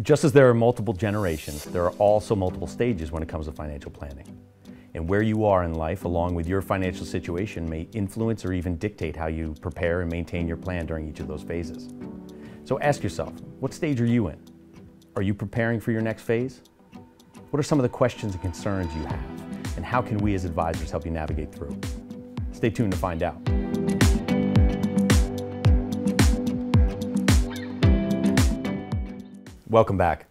Just as there are multiple generations, there are also multiple stages when it comes to financial planning. And where you are in life, along with your financial situation, may influence or even dictate how you prepare and maintain your plan during each of those phases. So ask yourself, what stage are you in? Are you preparing for your next phase? What are some of the questions and concerns you have? And how can we as advisors help you navigate through? Stay tuned to find out. Welcome back.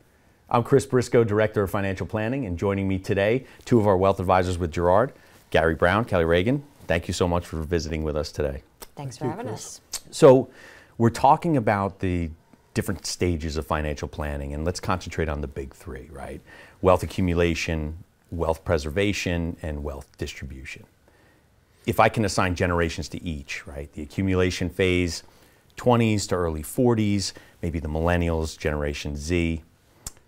I'm Chris Briscoe, Director of Financial Planning, and joining me today, two of our wealth advisors with Gerard, Gary Brown, Kelly Reagan. Thank you so much for visiting with us today. Thanks for having us. So we're talking about the different stages of financial planning, and let's concentrate on the big three, right? Wealth accumulation, wealth preservation, and wealth distribution. If I can assign generations to each, right? The accumulation phase, 20s to early 40s, maybe the millennials, Generation Z.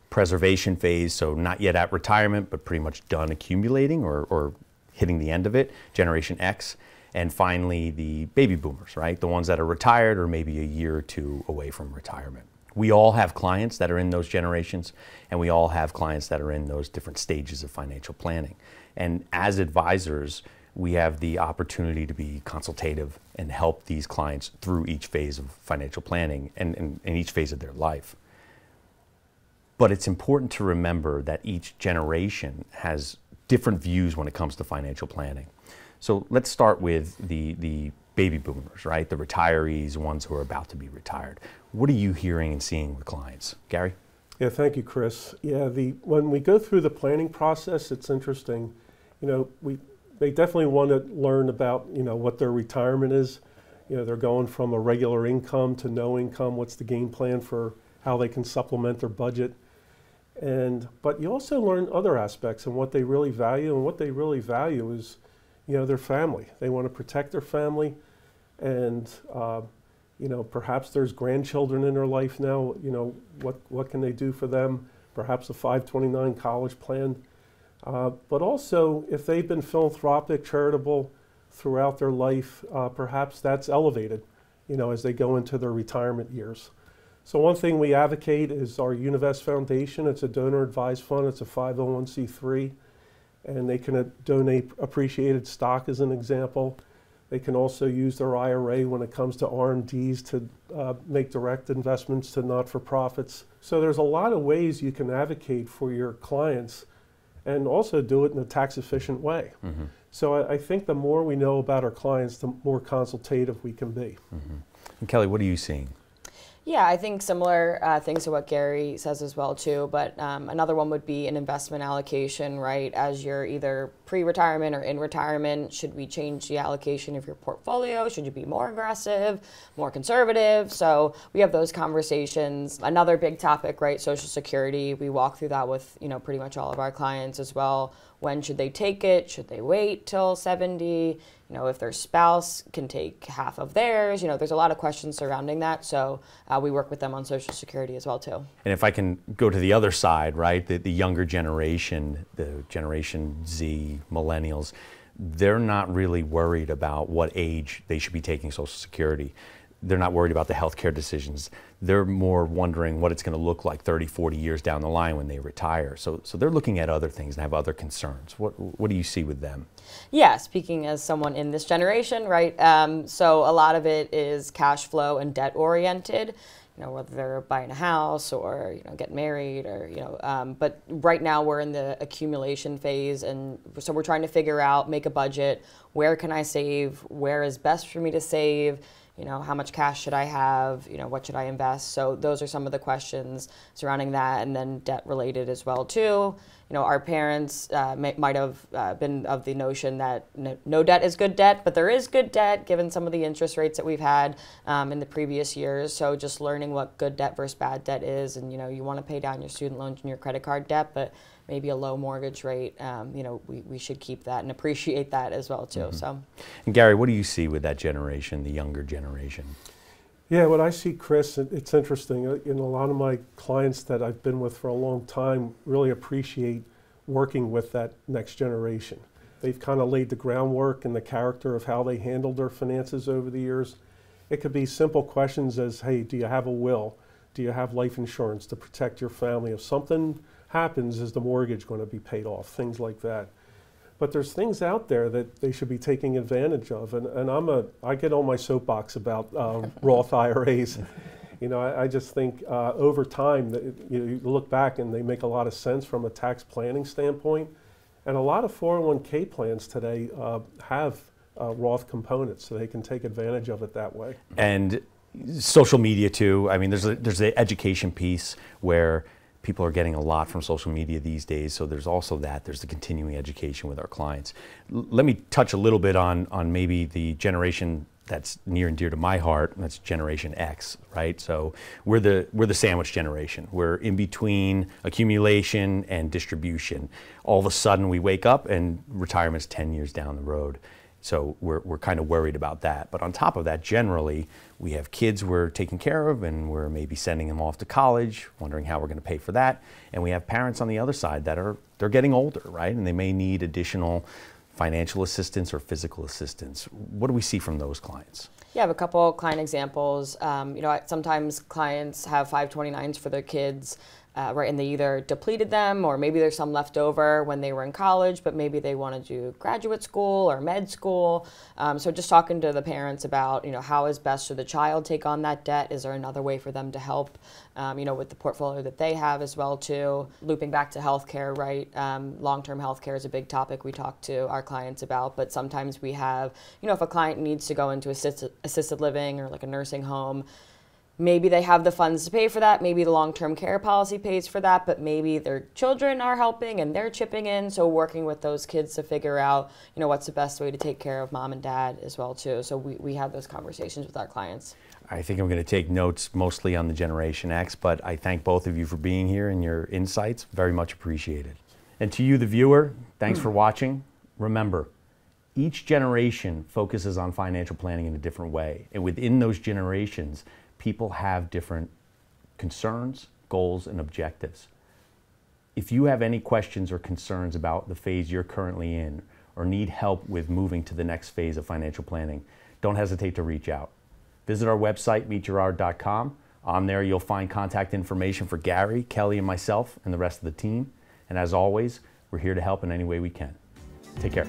Preservation phase, so not yet at retirement, but pretty much done accumulating or hitting the end of it, Generation X. And finally, the baby boomers, right? The ones that are retired or maybe a year or two away from retirement. We all have clients that are in those generations, and we all have clients that are in those different stages of financial planning. And as advisors, we have the opportunity to be consultative and help these clients through each phase of financial planning and each phase of their life. But it's important to remember that each generation has different views when it comes to financial planning. So let's start with the baby boomers, right? The retirees, ones who are about to be retired. What are you hearing and seeing with clients? Gary? Yeah, thank you, Chris. Yeah, when we go through the planning process, it's interesting. You know, they definitely want to learn about, what their retirement is. They're going from a regular income to no income. What's the game plan for how they can supplement their budget? But you also learn other aspects and what they really value, and what they really value is, their family. They want to protect their family, and perhaps there's grandchildren in their life now. What can they do for them? Perhaps a 529 college plan. But also, if they've been philanthropic, charitable throughout their life, perhaps that's elevated, as they go into their retirement years. So one thing we advocate is our Univest Foundation. It's a donor-advised fund. It's a 501c3, and they can donate appreciated stock as an example. They can also use their IRA when it comes to RMDs to make direct investments to not-for-profits. So there's a lot of ways you can advocate for your clients and also do it in a tax-efficient way. Mm-hmm. So I think the more we know about our clients, the more consultative we can be. Mm-hmm. And Kelly, what are you seeing? Yeah, I think similar things to what Gary says as well too, but another one would be an investment allocation, right? As you're either pre-retirement or in retirement, should we change the allocation of your portfolio? Should you be more aggressive, more conservative? So we have those conversations. Another big topic, right? Social Security. We walk through that with, pretty much all of our clients as well. When should they take it? Should they wait till 70? If their spouse can take half of theirs, there's a lot of questions surrounding that. So we work with them on Social Security as well too. And if I can go to the other side, right, the younger generation, the Generation Z, millennials, they're not really worried about what age they should be taking Social Security. They're not worried about the healthcare decisions. They're more wondering what it's going to look like 30, 40 years down the line when they retire. So they're looking at other things and have other concerns. What do you see with them? Yeah, speaking as someone in this generation, right? So a lot of it is cash flow and debt oriented. Whether they're buying a house or get married or but right now we're in the accumulation phase, and so we're trying to figure out, make a budget. Where can I save? Where is best for me to save? How much cash should I have? What should I invest? So those are some of the questions surrounding that, and then debt related as well too. Our parents might have been of the notion that no debt is good debt, but there is good debt given some of the interest rates that we've had in the previous years. So just learning what good debt versus bad debt is, and you want to pay down your student loans and your credit card debt, but maybe a low mortgage rate, we should keep that and appreciate that as well too. Mm-hmm. So, and Gary, what do you see with that generation, the younger generation? Yeah, what I see, Chris, it's interesting. A lot of my clients that I've been with for a long time really appreciate working with that next generation. They've kind of laid the groundwork and the character of how they handled their finances over the years. It could be simple questions as, hey, do you have a will? Do Do you have life insurance to protect your family? If something happens, is the mortgage going to be paid off? Things like that. But there's things out there that they should be taking advantage of. And I get on my soapbox about Roth IRAs. You know, I just think over time, that you look back and they make a lot of sense from a tax planning standpoint. And a lot of 401k plans today have Roth components, so they can take advantage of it that way. And social media too. I mean, there's the education piece where people are getting a lot from social media these days, so there's also that. There's the continuing education with our clients. Let me touch a little bit on maybe the generation that's near and dear to my heart, and that's Generation X, right? So we're the sandwich generation. We're in between accumulation and distribution. All of a sudden we wake up and retirement's 10 years down the road. So we're kind of worried about that. But on top of that, generally, we have kids we're taking care of and we're maybe sending them off to college, wondering how we're going to pay for that. And we have parents on the other side that they're getting older, right? And they may need additional financial assistance or physical assistance. What do we see from those clients? Yeah, I have a couple client examples. Sometimes clients have 529s for their kids, right, and they either depleted them or maybe there's some left over when they were in college, but maybe they want to do graduate school or med school. So just talking to the parents about, how is best should the child take on that debt? Is there another way for them to help, with the portfolio that they have as well too? Looping back to healthcare, right? Long-term healthcare is a big topic we talk to our clients about, but sometimes we have, if a client needs to go into assisted living or like a nursing home, maybe they have the funds to pay for that. Maybe the long-term care policy pays for that, but maybe their children are helping and they're chipping in. So working with those kids to figure out, what's the best way to take care of mom and dad as well too. So we have those conversations with our clients. I think I'm going to take notes mostly on the Generation X, but I thank both of you for being here and your insights. Very much appreciated. And to you, the viewer, thanks for watching. Remember, each generation focuses on financial planning in a different way. And within those generations, people have different concerns, goals, and objectives. If you have any questions or concerns about the phase you're currently in or need help with moving to the next phase of financial planning, don't hesitate to reach out. Visit our website, meetgerard.com. On there, you'll find contact information for Gary, Kelly, and myself, and the rest of the team. And as always, we're here to help in any way we can. Take care.